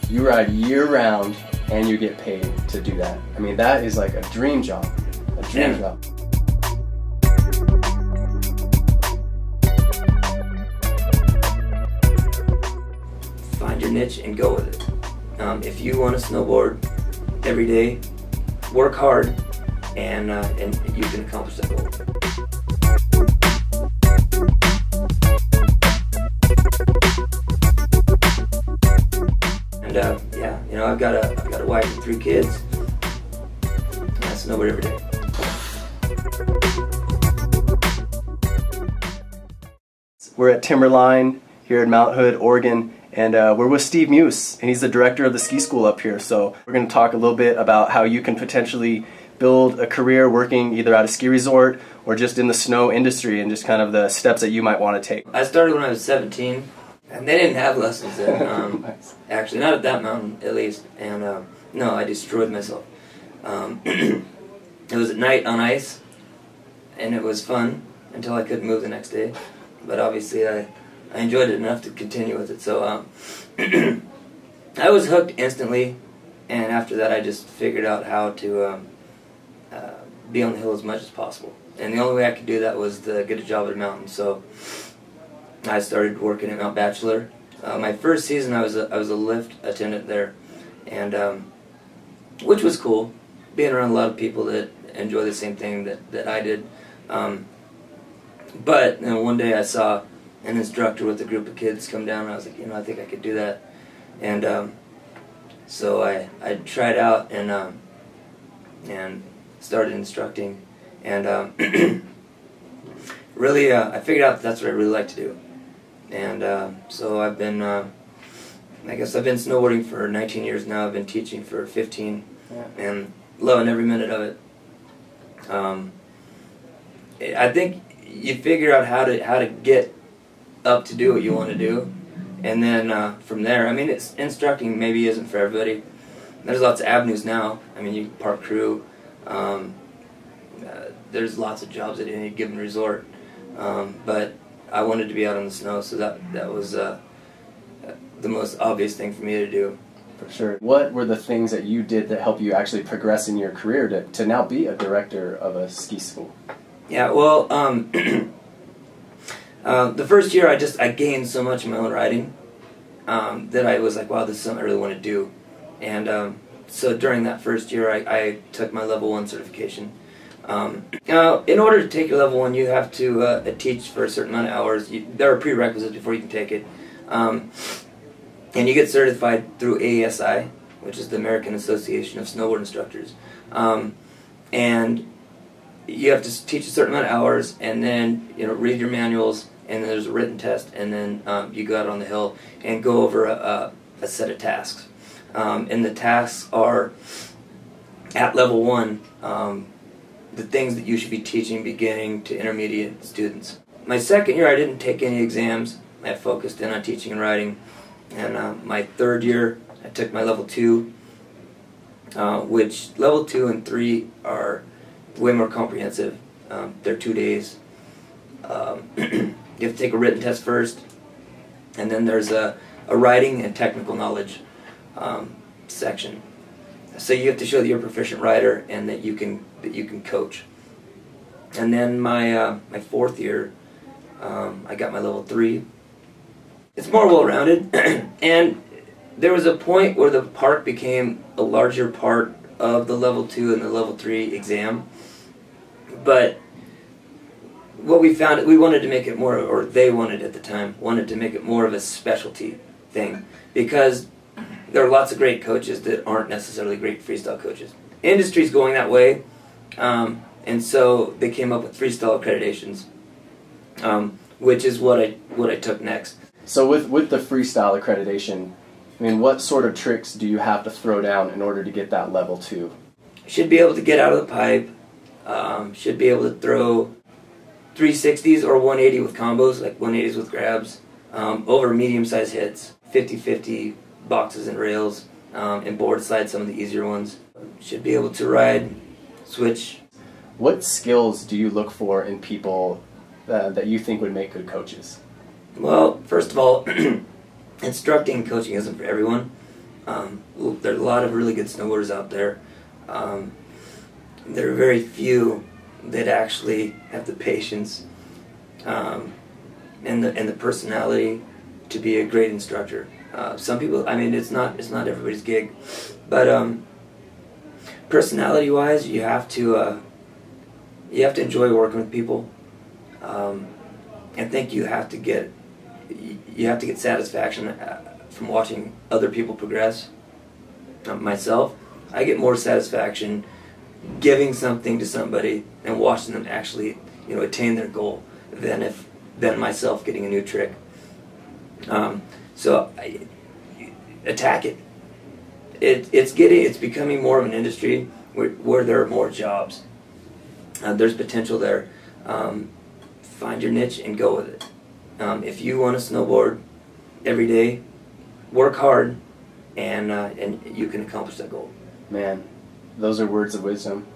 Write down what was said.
You ride year-round and you get paid to do that. I mean, that is like a dream job. A dream job. Find your niche and go with it. If you want to snowboard every day, work hard, and you can accomplish that goal. And yeah, you know, I've got a wife and 3 kids. And I snowboard every day. We're at Timberline here in Mount Hood, Oregon, and we're with Steve Muise, and he's the director of the ski school up here. So we're going to talk a little bit about how you can potentially build a career working either at a ski resort or just in the snow industry, and just kind of the steps that you might want to take. I started when I was 17, and they didn't have lessons then. Nice. Actually, not at that mountain, at least. And no, I destroyed myself. It was at night on ice, and it was fun until I couldn't move the next day. But obviously, I enjoyed it enough to continue with it. So I was hooked instantly, and after that, I just figured out how to be on the hill as much as possible. And the only way I could do that was to get a job at a mountain. So I started working at Mount Bachelor. My first season, I was a lift attendant there, and which was cool, being around a lot of people that enjoy the same thing that I did. But you know, one day I saw an instructor with a group of kids come down, and I was like, you know, I think I could do that. And so I tried out and started instructing, and really I figured out that's what I really like to do. And so I've been, I guess I've been snowboarding for 19 years now. I've been teaching for 15, and loving every minute of it. I think you figure out how to get up to do what you want to do, and then from there, I mean, instructing maybe isn't for everybody. There's lots of avenues now. I mean, you can park crew. There's lots of jobs at any given resort, but I wanted to be out on the snow, so that was the most obvious thing for me to do. For sure. What were the things that you did that helped you actually progress in your career to now be a director of a ski school? Yeah, well, the first year I gained so much in my own riding that I was like, wow, this is something I really want to do. And so during that first year, I took my level 1 certification. Now, in order to take your level 1, you have to teach for a certain amount of hours. There are prerequisites before you can take it. And you get certified through AASI, which is the American Association of Snowboard Instructors. And you have to teach a certain amount of hours, and then read your manuals, and then there's a written test, and then you go out on the hill and go over a set of tasks. And the tasks are, at level 1, the things that you should be teaching beginning to intermediate students. My second year I didn't take any exams. I focused in on teaching and writing. And my third year I took my level 2, which level 2 and 3 are way more comprehensive. They're 2 days. You have to take a written test first, and then there's a writing and technical knowledge section. So you have to show that you're a proficient rider and that you can coach. And then my fourth year, I got my level 3. It's more well-rounded, and there was a point where the park became a larger part of the level 2 and the level 3 exam. But what we found, we wanted to make it more, or they wanted at the time, wanted to make it more of a specialty thing, because there are lots of great coaches that aren't necessarily great freestyle coaches. Industry's going that way, and so they came up with freestyle accreditations, which is what I took next. So with the freestyle accreditation, I mean, what sort of tricks do you have to throw down in order to get that level 2? Should be able to get out of the pipe, should be able to throw 360s or 180 with combos, like 180s with grabs, over medium-sized hits, 50-50 boxes and rails, and board slide, some of the easier ones. Should be able to ride, switch. What skills do you look for in people that you think would make good coaches? Well, first of all, instructing and coaching isn't for everyone. There are a lot of really good snowboarders out there. There are very few that actually have the patience and the personality to be a great instructor. Some people, I mean, it's not everybody's gig, but personality-wise, you have to enjoy working with people. I think you have to get satisfaction from watching other people progress. Myself, I get more satisfaction giving something to somebody and watching them actually, attain their goal than myself getting a new trick. So attack it. It's becoming more of an industry where there are more jobs. There's potential there. Find your niche and go with it. If you want to snowboard every day, work hard, and you can accomplish that goal. Man, those are words of wisdom.